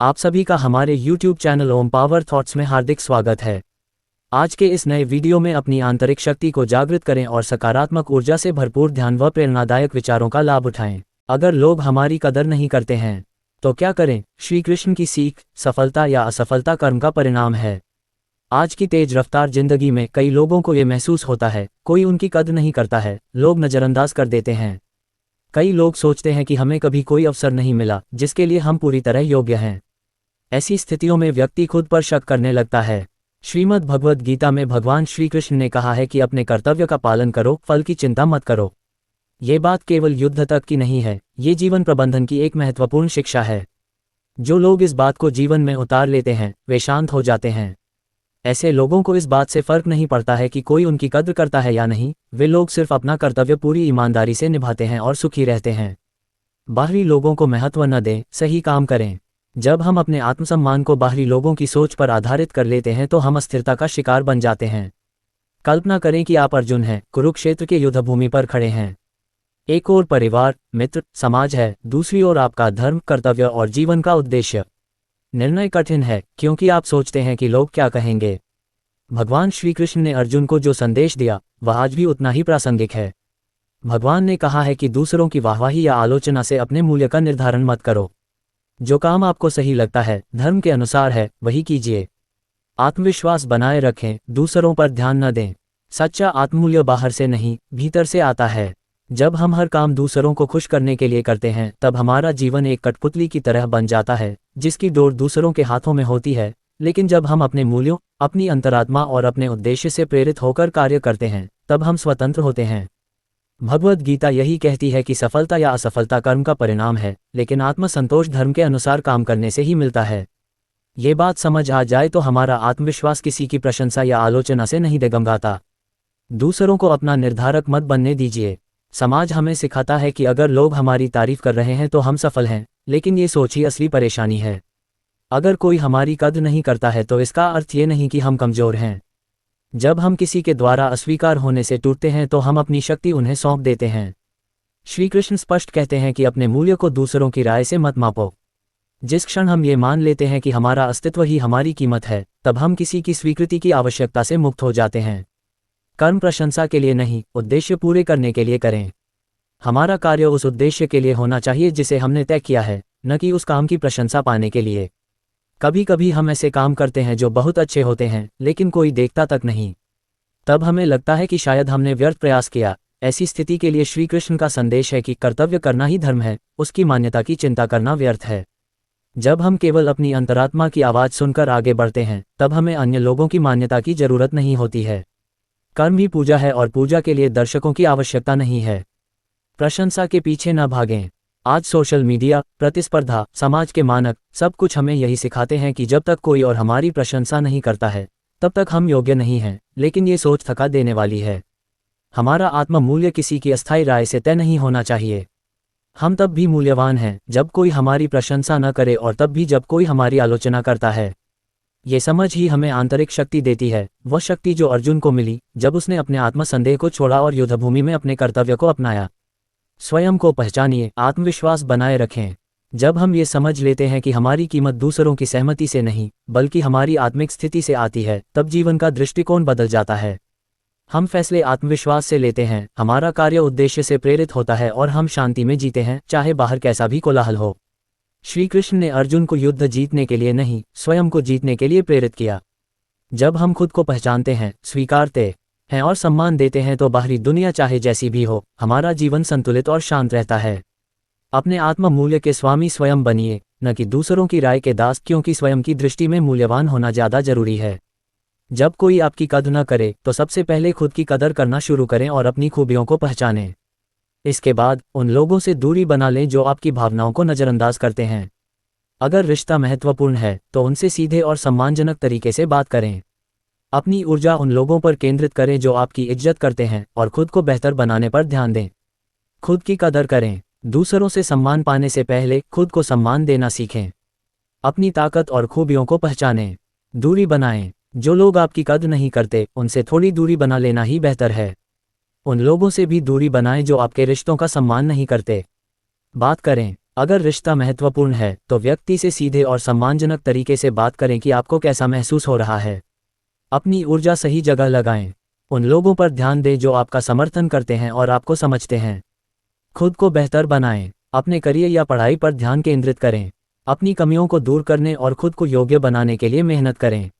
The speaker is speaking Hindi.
आप सभी का हमारे YouTube चैनल ओम पावर थॉट्स में हार्दिक स्वागत है। आज के इस नए वीडियो में अपनी आंतरिक शक्ति को जागृत करें और सकारात्मक ऊर्जा से भरपूर ध्यान व प्रेरणादायक विचारों का लाभ उठाएं। अगर लोग हमारी कदर नहीं करते हैं तो क्या करें? श्री कृष्ण की सीख, सफलता या असफलता कर्म का परिणाम है। आज की तेज रफ्तार जिंदगी में कई लोगों को ये महसूस होता है, कोई उनकी कदर नहीं करता है, लोग नज़रअंदाज कर देते हैं। कई लोग सोचते हैं कि हमें कभी कोई अवसर नहीं मिला जिसके लिए हम पूरी तरह योग्य हैं। ऐसी स्थितियों में व्यक्ति खुद पर शक करने लगता है। श्रीमद् भगवद गीता में भगवान श्री कृष्ण ने कहा है कि अपने कर्तव्य का पालन करो, फल की चिंता मत करो। ये बात केवल युद्ध तक की नहीं है, ये जीवन प्रबंधन की एक महत्वपूर्ण शिक्षा है। जो लोग इस बात को जीवन में उतार लेते हैं वे शांत हो जाते हैं। ऐसे लोगों को इस बात से फर्क नहीं पड़ता है कि कोई उनकी कद्र करता है या नहीं, वे लोग सिर्फ अपना कर्तव्य पूरी ईमानदारी से निभाते हैं और सुखी रहते हैं। बाहरी लोगों को महत्व न दें, सही काम करें। जब हम अपने आत्मसम्मान को बाहरी लोगों की सोच पर आधारित कर लेते हैं तो हम अस्थिरता का शिकार बन जाते हैं। कल्पना करें कि आप अर्जुन हैं, कुरुक्षेत्र के युद्धभूमि पर खड़े हैं। एक ओर परिवार, मित्र, समाज है, दूसरी ओर आपका धर्म, कर्तव्य और जीवन का उद्देश्य। निर्णय कठिन है क्योंकि आप सोचते हैं कि लोग क्या कहेंगे। भगवान श्री कृष्ण ने अर्जुन को जो संदेश दिया वह आज भी उतना ही प्रासंगिक है। भगवान ने कहा है कि दूसरों की वाहवाही या आलोचना से अपने मूल्य का निर्धारण मत करो। जो काम आपको सही लगता है, धर्म के अनुसार है, वही कीजिए। आत्मविश्वास बनाए रखें, दूसरों पर ध्यान न दें। सच्चा आत्ममूल्य बाहर से नहीं, भीतर से आता है। जब हम हर काम दूसरों को खुश करने के लिए करते हैं तब हमारा जीवन एक कठपुतली की तरह बन जाता है जिसकी डोर दूसरों के हाथों में होती है। लेकिन जब हम अपने मूल्यों, अपनी अंतरात्मा और अपने उद्देश्य से प्रेरित होकर कार्य करते हैं तब हम स्वतंत्र होते हैं। भगवद गीता यही कहती है कि सफलता या असफलता कर्म का परिणाम है, लेकिन आत्मसंतोष धर्म के अनुसार काम करने से ही मिलता है। ये बात समझ आ जाए तो हमारा आत्मविश्वास किसी की प्रशंसा या आलोचना से नहीं डगमगाता। दूसरों को अपना निर्धारक मत बनने दीजिए। समाज हमें सिखाता है कि अगर लोग हमारी तारीफ कर रहे हैं तो हम सफल हैं, लेकिन ये सोच ही असली परेशानी है। अगर कोई हमारी कद्र नहीं करता है तो इसका अर्थ ये नहीं कि हम कमजोर हैं। जब हम किसी के द्वारा अस्वीकार होने से टूटते हैं तो हम अपनी शक्ति उन्हें सौंप देते हैं। श्री कृष्ण स्पष्ट कहते हैं कि अपने मूल्य को दूसरों की राय से मत मापो। जिस क्षण हम ये मान लेते हैं कि हमारा अस्तित्व ही हमारी कीमत है, तब हम किसी की स्वीकृति की आवश्यकता से मुक्त हो जाते हैं। कर्म प्रशंसा के लिए नहीं, उद्देश्य पूरे करने के लिए करें। हमारा कार्य उस उद्देश्य के लिए होना चाहिए जिसे हमने तय किया है, न कि उस काम की प्रशंसा पाने के लिए। कभी कभी हम ऐसे काम करते हैं जो बहुत अच्छे होते हैं लेकिन कोई देखता तक नहीं। तब हमें लगता है कि शायद हमने व्यर्थ प्रयास किया। ऐसी स्थिति के लिए श्री कृष्ण का संदेश है कि कर्तव्य करना ही धर्म है, उसकी मान्यता की चिंता करना व्यर्थ है। जब हम केवल अपनी अंतरात्मा की आवाज़ सुनकर आगे बढ़ते हैं तब हमें अन्य लोगों की मान्यता की जरूरत नहीं होती है। कर्म ही पूजा है और पूजा के लिए दर्शकों की आवश्यकता नहीं है। प्रशंसा के पीछे न भागें। आज सोशल मीडिया, प्रतिस्पर्धा, समाज के मानक सब कुछ हमें यही सिखाते हैं कि जब तक कोई और हमारी प्रशंसा नहीं करता है तब तक हम योग्य नहीं हैं, लेकिन ये सोच थका देने वाली है। हमारा आत्म मूल्य किसी की अस्थायी राय से तय नहीं होना चाहिए। हम तब भी मूल्यवान हैं जब कोई हमारी प्रशंसा न करे और तब भी जब कोई हमारी आलोचना करता है। ये समझ ही हमें आंतरिक शक्ति देती है, वह शक्ति जो अर्जुन को मिली जब उसने अपने आत्मसंदेह को छोड़ा और युद्धभूमि में अपने कर्तव्य को अपनाया। स्वयं को पहचानिए, आत्मविश्वास बनाए रखें। जब हम ये समझ लेते हैं कि हमारी कीमत दूसरों की सहमति से नहीं बल्कि हमारी आत्मिक स्थिति से आती है, तब जीवन का दृष्टिकोण बदल जाता है। हम फैसले आत्मविश्वास से लेते हैं, हमारा कार्य उद्देश्य से प्रेरित होता है और हम शांति में जीते हैं, चाहे बाहर कैसा भी कोलाहल हो। श्री कृष्ण ने अर्जुन को युद्ध जीतने के लिए नहीं, स्वयं को जीतने के लिए प्रेरित किया। जब हम खुद को पहचानते हैं, स्वीकारते हैं और सम्मान देते हैं तो बाहरी दुनिया चाहे जैसी भी हो, हमारा जीवन संतुलित और शांत रहता है। अपने आत्म मूल्य के स्वामी स्वयं बनिए, न कि दूसरों की राय के दास, क्योंकि स्वयं की दृष्टि में मूल्यवान होना ज़्यादा जरूरी है। जब कोई आपकी कद्र न करे तो सबसे पहले खुद की कदर करना शुरू करें और अपनी खूबियों को पहचानें। इसके बाद उन लोगों से दूरी बना लें जो आपकी भावनाओं को नज़रअंदाज करते हैं। अगर रिश्ता महत्वपूर्ण है तो उनसे सीधे और सम्मानजनक तरीके से बात करें। अपनी ऊर्जा उन लोगों पर केंद्रित करें जो आपकी इज्जत करते हैं और खुद को बेहतर बनाने पर ध्यान दें। खुद की कदर करें। दूसरों से सम्मान पाने से पहले खुद को सम्मान देना सीखें। अपनी ताकत और खूबियों को पहचानें। दूरी बनाएं। जो लोग आपकी कदर नहीं करते उनसे थोड़ी दूरी बना लेना ही बेहतर है। उन लोगों से भी दूरी बनाएं जो आपके रिश्तों का सम्मान नहीं करते। बात करें, अगर रिश्ता महत्वपूर्ण है तो व्यक्ति से सीधे और सम्मानजनक तरीके से बात करें कि आपको कैसा महसूस हो रहा है। अपनी ऊर्जा सही जगह लगाएं। उन लोगों पर ध्यान दें जो आपका समर्थन करते हैं और आपको समझते हैं। खुद को बेहतर बनाएं। अपने करियर या पढ़ाई पर ध्यान केंद्रित करें। अपनी कमियों को दूर करने और खुद को योग्य बनाने के लिए मेहनत करें।